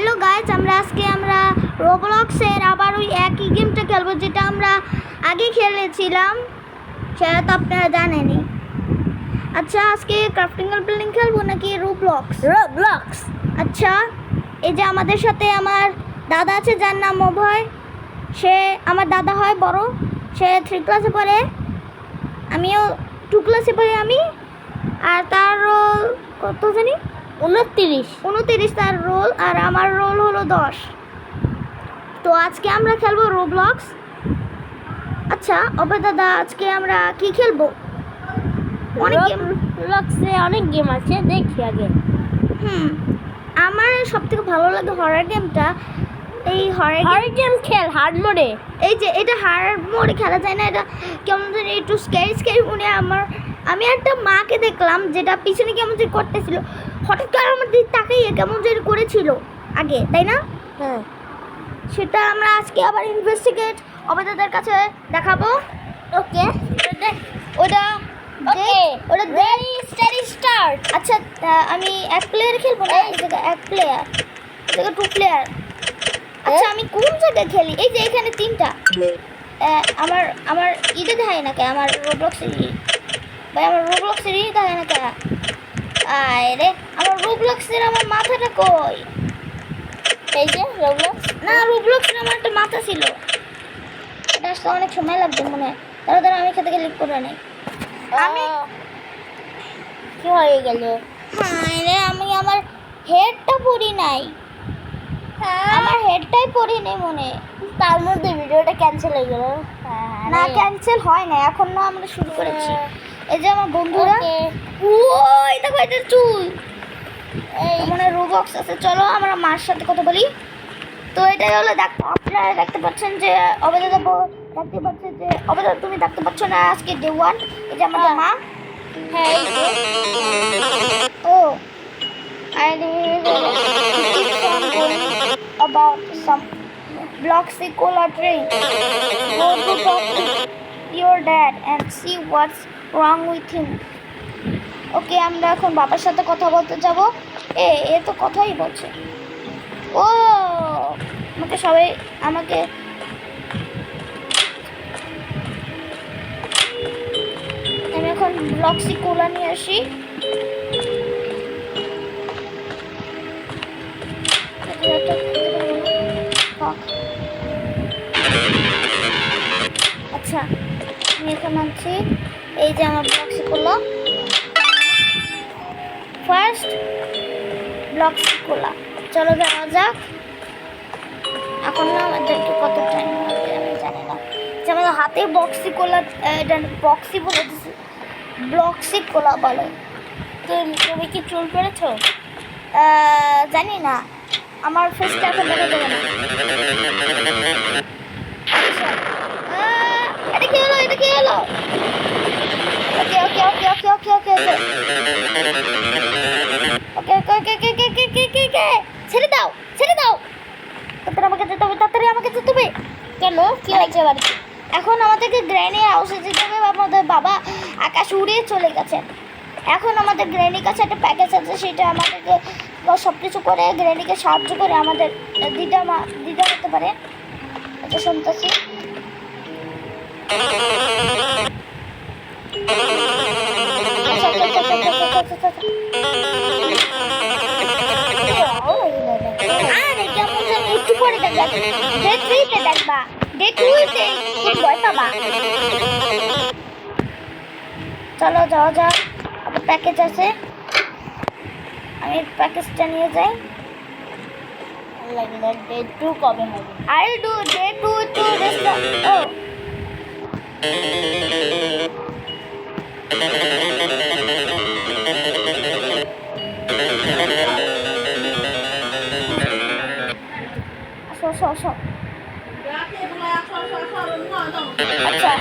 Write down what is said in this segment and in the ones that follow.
Hello guys, আমরা রোবলক্সের আবার ওই একই গেমটা খেলবো যেটা আমরা আগে খেলেছিলাম, সেটা তো আপনারা জানেনই। আচ্ছা, আজকে ক্রাফটিং বিল্ডিং খেলবো নাকি রোবলক্স? আচ্ছা, এই যে আমাদের সাথে আমার দাদা আছে যার নাম অভয়। সে আমার দাদা হয় বড়, সে 3 ক্লাসে পড়ে, আমিও 2 ক্লাসে পড়ি আমি। আর তার রোল কত জানি 29 তার রোল, আর আমার রোল হলো 10। তো আজকে আমরা খেলবো রোবলক্স। আচ্ছা অভয় দাদা, আজকে আমরা কি খেলবো? অনেক গেম আছে, দেখি আগে। আমার সব থেকে ভালো লাগে হরর গেমটা। এই হরর গেম খেল হার্ড মোডে। এই যে এটা হার্ড মোডে খেলা যায় না, এটা কেমন জানি একটু স্ক্যারি মনে হয় আমার। আমি একটা মাকে দেখলাম যেটা পিছনে কেমন যে করতেছিল, হঠাৎ করে আমার দিকে তাকাইয়ে কেমন যে করেছিল আগে, তাই না? হ্যাঁ, সেটা আমরা আজকে আবার ইনভেস্টিগেট অবদাদের কাছে দেখাবো। ওকে ওটা ওটা ভেরি স্টাডি স্টার্ট। আচ্ছা, আমি 1 প্লেয়ার খেলবো না, এই জায়গায় 1 প্লেয়ার, এই জায়গায় 2 প্লেয়ার। আচ্ছা আমি কোন জায়গায় খেলি? এই যে এখানে 3টা। আমার ইতে দেখায় না কে? আমার রোবলক্সের ভাই, আমার রোবলক্সের দেখায় না কে? আরে আমার রোবলক্সের আমার মাথাটা কই? এই যে রোবলক্স। না, রোবলক্সের আমার একটা মাথা ছিল, এটা আসতে অনেক সময় লাগবে মনে হয়। দাঁড়া আমি খেতে গেলে করে নেই। আমি কি হয়ে গেল? রে, আমি আমার হেডটা পরি নাই, আমার হেডটাই পরি নেই মনে। তার মধ্যে ভিডিওটা ক্যান্সেল হয়ে গেল। না, ক্যান্সেল হয় না, এখন না আমরা শুরু করেছি। এই যে আমার বন্ধুরা, ওই দেখো এটা চুল, মানে রোবক্স আছে। চলো আমরা মার সাথে কথা বলি। তো এটাই হলো, আপনারা দেখতে পাচ্ছেন যে অবেদা দেখতে পাচ্ছে যে অবেদা, তুমি দেখতে পাচ্ছ না আজকে ডে 1। এই যে আমাদের মা। হ্যাঁ, এই যে ও I about some Bloxy cola drink. Go to talk to your dad and see what's wrong with him. ওকে, আমরা এখন বাবার সাথে কথা বলতে যাব। এ তো কথাই বলছে। ও আমাকে আমি এখন ব্লক্সি কোলা নিয়ে আসি। আচ্ছা আমি এখন আনছি, এই যে আমার ব্লক্সি কোলা, ফার্স্ট ব্লক্সি কোলা। চলো যাওয়া যাক। এখন না আমাদেরকে কত টাইম লাগবে আমি জানি না। যে আমাদের হাতে বক্সি কোলা, এটা বক্সি বলে দিচ্ছি, ব্লক্সি কোলা বলে। তুমি কি চুল পেরেছ? জানি না, আমার ফেসটা এখন দেখা যাবে না। এটা কি হলো? ওকে ওকে ওকে ওকে ওকে ওকে ওকে ওকে ওকে ওকে ওকে ওকে ওকে ওকে ছেড়ে দাও তাড়াতাড়ি আমাকে যেতে হবে। কেন, কি হয়েছে বাড়িতে? এখন আমাদেরকে গ্র্যানি হাউসে যেতে হবে। আমাদের বাবা আকাশ উড়িয়ে চলে গেছেন। এখন আমাদের গ্র্যানির কাছে একটা প্যাকেজ আছে, সেটা আমাদেরকে সব কিছু করে গ্র্যানিকে সাহায্য করে আমাদের দিদা হতে পারে। আচ্ছা শুনতেছি। আরে কেমন যেন একটু পরে দেখবা, ডে 3-তে দেখবা, ডে 2-তে খুব ভয় পাবা। চলো যাওয়া যাক। একটা প্যাকেজ আছে, আমি প্যাকেজটা নিয়ে যাই। ডে 2 কবে হবে? আরে ডে 2 একটু রেস্ট। ও আসো। আচ্ছা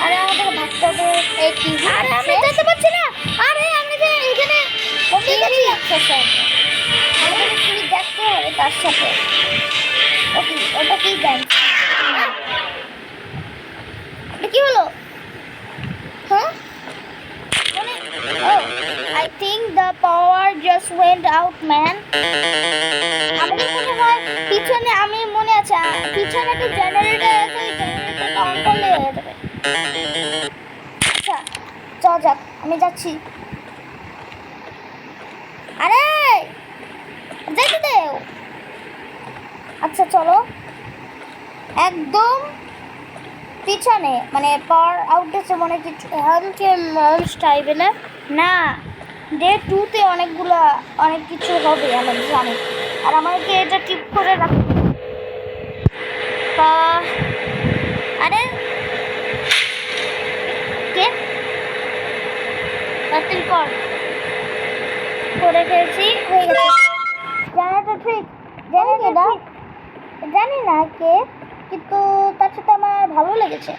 আরে আমাদের ভাগতে হবে। এই কি? আরে আমি যেতে পারছি না। আরে আমি যে এখানে আমাদের কি দেখতে হবে তার সাথে। ওটা কি ব্যাংক? কি হলো? think the power just went out, man. আমার মনে হয় পিছনে আমি মনে আছে পিছনে একটা জেনারেটর আছে, ওই জেনারেটরটা অন করলে হয়ে যাবে। আচ্ছা চল যাক, আমি যাচ্ছি। আরে যেতে দেও। আচ্ছা চলো, একদম পিছনে মানে পাওয়ার আউটেছে মনে কিছু আমাকে মমস টাইবে না। না, ডে 2-তে অনেক কিছু হবে আমি জানি, আর আমাকে এটা টিপ করে রাখতে। আরে কে তাড়াতাড়ি কর। করে ফেলছি, হয়ে গেছে। জানাটা ঠিক, জানি না জানি না কে, কিন্তু তার সাথে আমার ভালো লেগেছে।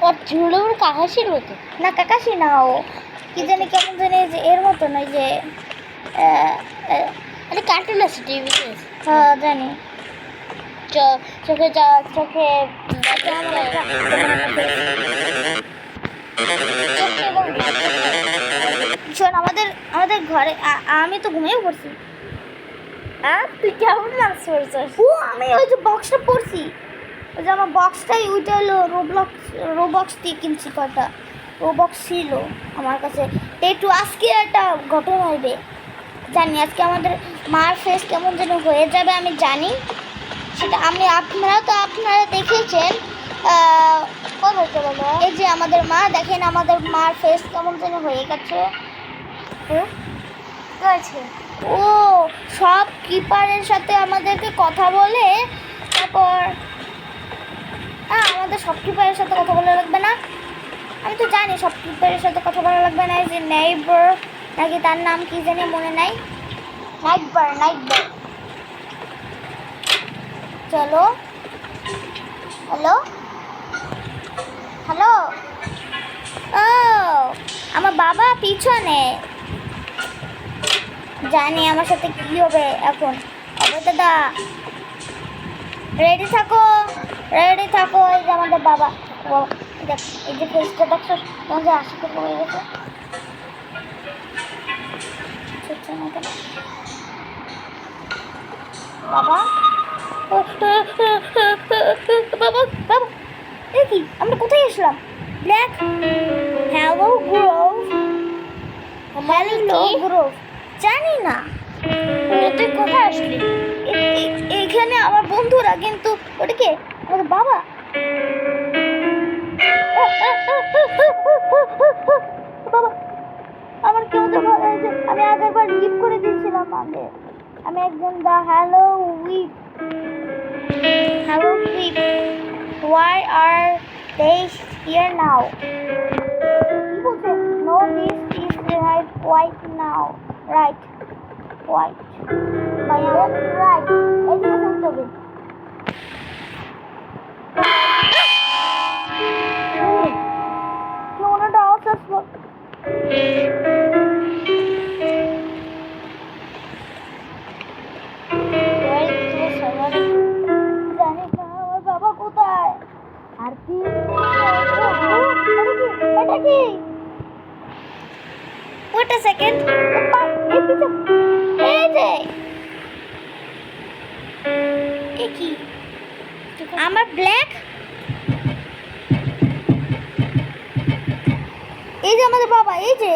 ওর চুলগুলো পুরো কাহাসির মতো। না কাকাশি না, ও কি জানি কেমন জানি যে এর মতো নয় যে আরে কার্টুন আছে টিভিতে। হ্যাঁ জানি। চোখে চোখে শোন, আমাদের ঘরে আমি তো ঘুমিয়ে পড়ছি। তুই কেমন লাগছে করছিস? ও আমি ওই যে বক্সটা পড়ছি, ওই যে আমার বক্সটাই ওইটা হলো রোবক্স দিয়ে কিনছি, কটা রোবক্স ছিল আমার কাছে। একটু আজকে একটা ঘটনা হইবে জানি, আজকে আমাদের মার ফেস কেমন যেন হয়ে যাবে আমি জানি, সেটা আপনারা দেখেছেন। এই যে আমাদের মা, দেখেন আমাদের মার ফেস কেমন যেন হয়ে গেছে। ও সব কিপারের সাথে আমাদেরকে কথা বলে, তারপর আমাদের সব কিপারের সাথে কথা বলা লাগবে না। আমি তো জানি সব কিপারের সাথে কথা বলা লাগবে না। এই যে নেইবার নাকি তার নাম কি জানি মনে নাই, নাইটবার। চলো, হ্যালো ও আমার বাবা পিছনে, জানি আমার সাথে কি হবে এখন। দাদা রেডি থাকো। এই যে আমাদের বাবা, দেখ এই যে ফেসটা দেখছো কেমন যে আশিকে পড়ে গেছে। বাবা বাবা এ কি, আমরা কোথায় আসলাম? ব্ল্যাক হ্যালো গ্রোভ, জানি না তুই কোথায় আসলি? এইখানে আমার বন্ধুরা, কিন্তু ওটা কে? আমাদের বাবা। বাবা আমার কেমন যেন ভালো হয়েছে, আমি আগেরবার লিভ করে দিয়েছিলাম আমি একজন দা হ্যালো উইপ why are they here now? কি বলছে? No, this is right white now, right white ভাই আমার রাইট এদিকে থাকতে হবে। কেমনটা আওয়াজ আসলো? জানি না আমার বাবা কোথায়। আর কি এটা কি? Wait a second. এই যে এ কি? আমার ব্ল্যাক, এই যে আমাদের বাবা, এই যে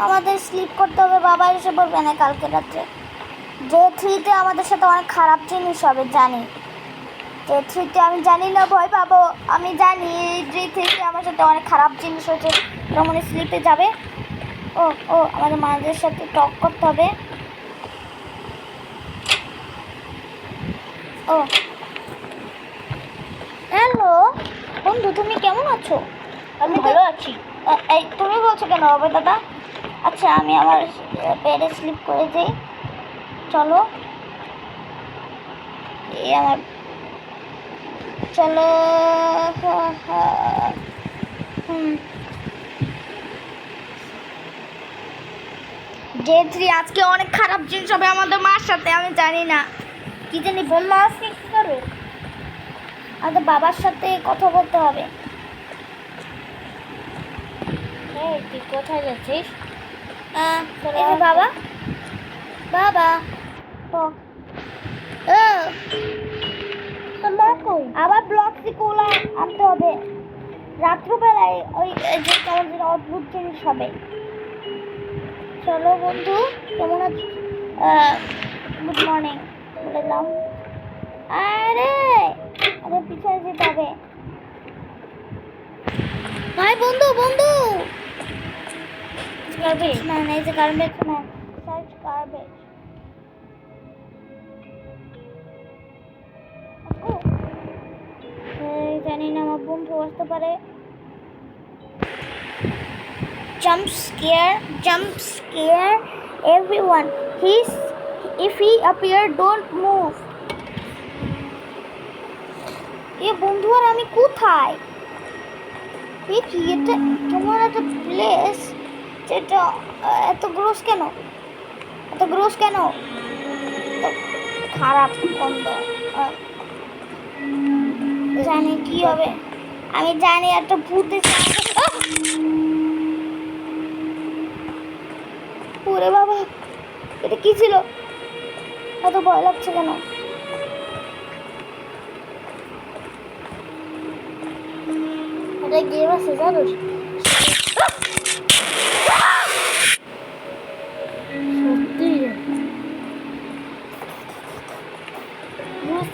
আমাদের স্লিপ করতে হবে, বাবা এসে পড়বে না কালকে রাত্রে। যে 3-তে আমাদের সাথে অনেক খারাপ জিনিস হবে জানি, যে 3-তে আমি জানি না, ভয় পাবো আমি জানি। যে 3-তে আমার সাথে অনেক খারাপ জিনিস হয়েছে, তখন স্লিপে যাবে। ও আমাদের মাদের সাথে টক করতে হবে। ও হ্যালো বন্ধু, তুমি কেমন আছো? আমি ভালো আছি। এই তুমি বলছো কেন হবে দাদা? আচ্ছা আমি আমার বেডে স্লিপ করে যাই, চলো। এই আমার চলো। ডে 3 আজকে অনেক খারাপ জিনিস হবে আমাদের মার সাথে, আমি জানি না কি জানি। মা আজকে কি করবে? আমাদের বাবার সাথে কথা বলতে হবে। এই তুই কোথায় যাচ্ছিস? এই যে বাবা বাবা ও ও, তোর মা কই? আবার ব্লক কোলা আনতে হবে রাত্রবেলায়, ওই যে আমাদের অদ্ভুত জিনিস হবে। চলো বন্ধু, কেমন আছো? গুড মর্নিং বললাম। আরে আমাদের পিছনে যেতে হবে। ভাই বন্ধু বন্ধু, গার্বেজ ম্যান, এই যে গার্বেজ ম্যান, সার্চ গার্বেজ। জানি না আমার বন্ধু আসতে পারে। Jump scare everyone. If he appear, don't move. এ বন্ধু, আর আমি কোথায়? এ কি এটা, কেমন একটা প্লেস, যেটা এত গ্রোস কেন, এত গ্রোস কেন, এত খারাপ গন্ধ। জানি কি হবে, আমি জানি একটা ভূত এসে ওরে বাবা, এটা কি ছিল, এত ভয় লাগছে কেন? এটা গেম আছে জানিস? সত্যি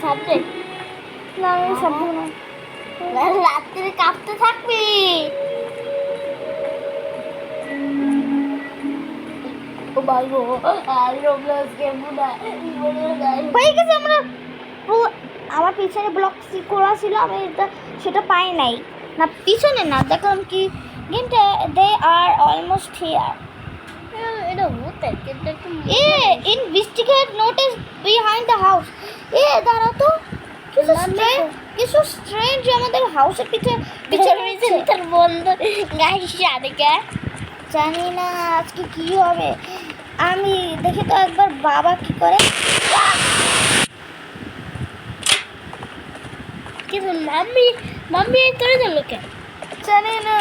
সাবজেক্ট না আমি শব্দ না, রাত্রে কাঁপতে থাকবি। ও বাবু আর রোবলক্স গেম না হয়ে গেছে। আমার পিছনে ব্লক করা ছিল, আমি সেটা পাই নাই। না পিছনে না, দেখলাম কি গেমটা দে আর অলমোস্ট হিয়ার। এটা হতে কিন্তু একটু এ investigate notice behind the house. এ দাঁড়াও তো, কিছু স্ট্রেঞ্জ আমাদের হাউসের পিছনে তোর বন্ধু গাইস আদিকে জানি না আজকে কি হবে। আমি দেখি তো একবার বাবা কি করে। কিন্তু মাম্মি তোর দিল কেন জানি না,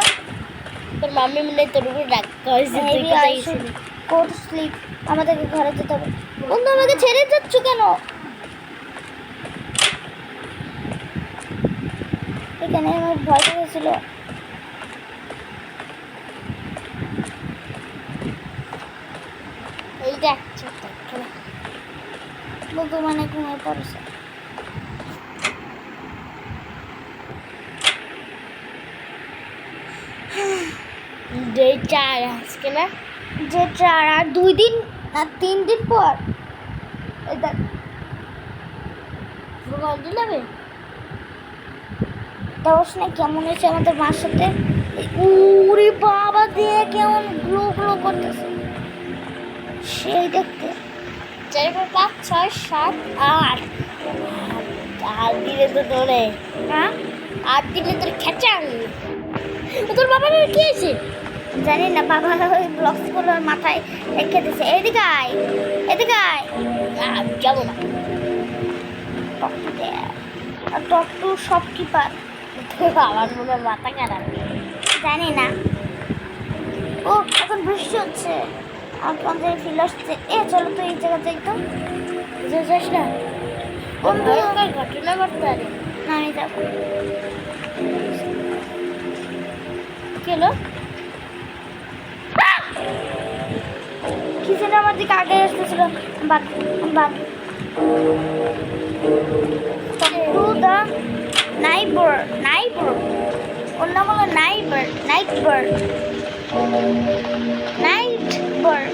তোর মাম্মি মনে তোর উপর ডাক করেছে তুই Maybe কোথায় I should গেছিলি? go to sleep. আমাদেরকে ঘরে যেতে হবে। বন্ধু আমাকে ছেড়ে যাচ্ছ কেন? এখানে আমার ভয় পেয়েছিল। এই দেখ ছোট্ট বন্ধু মানে ঘুমিয়ে পড়েছে। যে চার আজকে না যে 4 আর 2 দিন না 3 দিন পর এই দেখ ভগবান দিলাবে দশ না কেমন হয়েছে আমাদের মার সাথে। উরে বাবা দিয়ে কেমন গ্লো গ্লো করতেছে সেই দেখতে। 4 5 6 7 8 আর দিলে তো ধরে হ্যাঁ 8 দিলে তোর খেচাং তোর বাবার কি আছে জানি না, বাবা ওই ব্লকসগুলোর মাথায় রেখে দিছে। এদিকে আয়, এদিকে আয়। যাবো না টক টু শপকিপার। আমার মনে হয় মাথা খারাপ জানি না। ও এখন বৃষ্টি হচ্ছে, আমাদের ফিল আসছে। চলো তো এই জায়গা যাই তো। যাস না বন্ধু ঘটনা ঘটতে পারে না, আমি যাবো। কি হলো কি যেন আমার দিকে আগে আসতেছিল। বাদ বাদ টু দ্য নাইবার ওর নাম হলো neighbour night bird night bird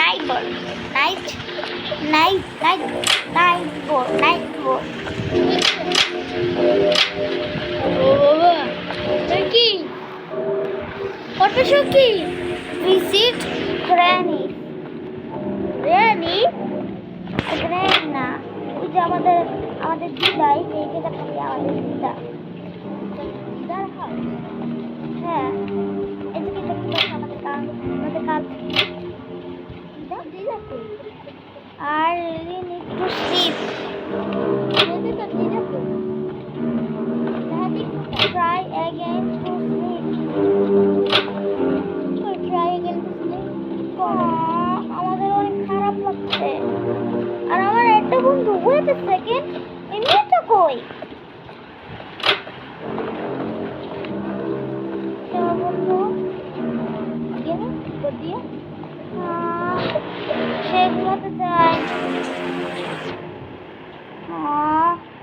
night night night bird ও বাবা তুই কি কত কি ভিজিট গ্র্যানি। রেনি গ্র্যানি না, ওই যে আমাদের দিদাই, যে যেটা থাকে আমাদের দিদা। দিদার হাউস হ্যাঁ এদিকে দেখতে পাচ্ছি আমাদের কাজ। দিদা কই আর রিলি নিড টু স্লিপ। দিদা কই ট্রাই অ্যাগেন টু স্লিপ। কই? সেগুলোতে যাই।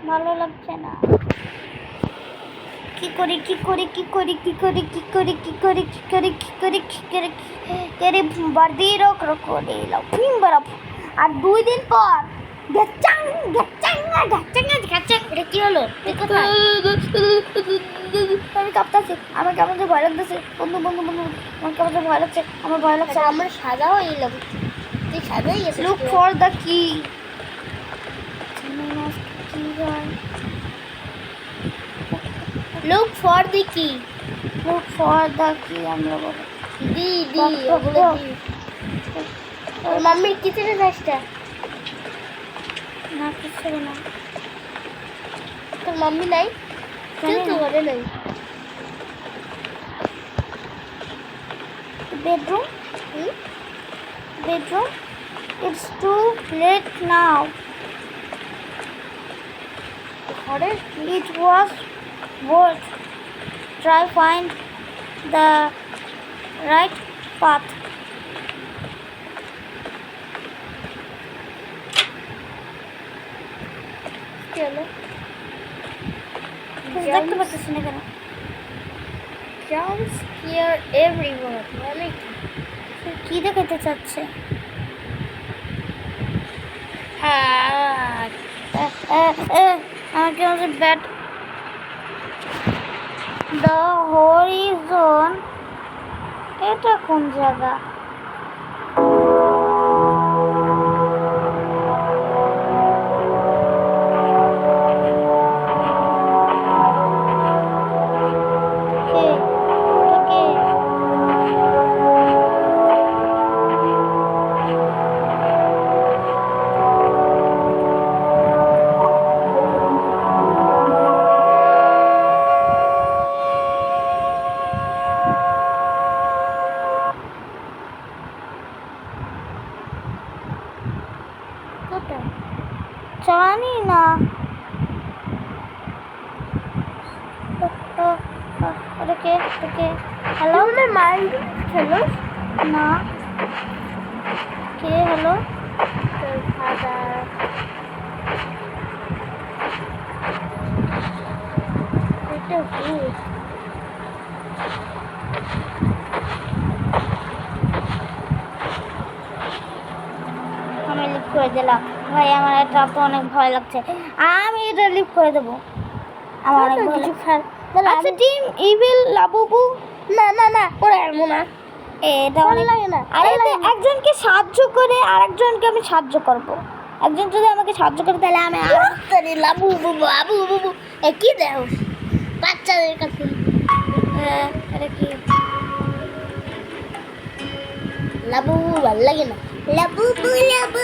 ভালো লাগছে না। কি করি বর্দিরো ক্রোকোডিলো ফিম্বরা। আর 2 দিন পর গচ্চাং গচ্চাং গচ্চাং গচ্চাং। এটা কি হলো? তুই কোথায়? আমি কাঁপতাছি, আমার কেমন যে ভয় লাগতেছে। বন্ধু বন্ধু বন্ধু, আমার কেমন যে ভয় লাগছে, আমার ভয় লাগছে। আমার সাদা হয়ে গেল। তুই সাদা হয়ে গেছিস। লুক ফর দ্য কি। লুক ফর দি কি। লুক ফর দ্য কি আমরা বলি। দি ওগুলো দি। ওর মাম্মির কিচেনের কাজটা। না কিছু না। তোর মাম্মি নাই? জানি তুই তো না। ঘরে নাই। Bedroom? Hmm? Bedroom? It's too late now. ঘরে It was worth. Try find the right path. কি হলো? কিছু দেখতে পাচ্ছিস না কেন? Jump scare everyone. মানে কি? সে কি দেখাতে চাচ্ছে? হ্যাঁ। আমাকে হচ্ছে ব্যাট। The horizon. এটা কোন জায়গা? কে? এটা কে? কোথায়? জানি না। এটা কে? এটা কে? হ্যালো? আমার মাইন্ড খেলো। না। কে হ্যালো? তোর ফাদার। এটা ভূত। আমি লিফট করে দিলাম। ভাই আমার এটা তো অনেক ভয় লাগছে। আমি এটা লিফট করে দেবো। আমার অনেক ভয় কিছু লাগছে। খার। আচ্ছা টিম ইভিল লাবুবু। না ওরা এমন না। এটা ভালো অনেক লাগে না। আরে ভালো লাগে না। একজনকে সাহায্য করে আরেকজনকে আমি সাহায্য করব। একজন যদি আমাকে সাহায্য করে তাহলে আমি তাড়াতাড়ি লাবু বুবু এ কি দেও বাচ্চাদের কাছে। এটা কি? লাবু ভালো লাগে না। লাবু লাবু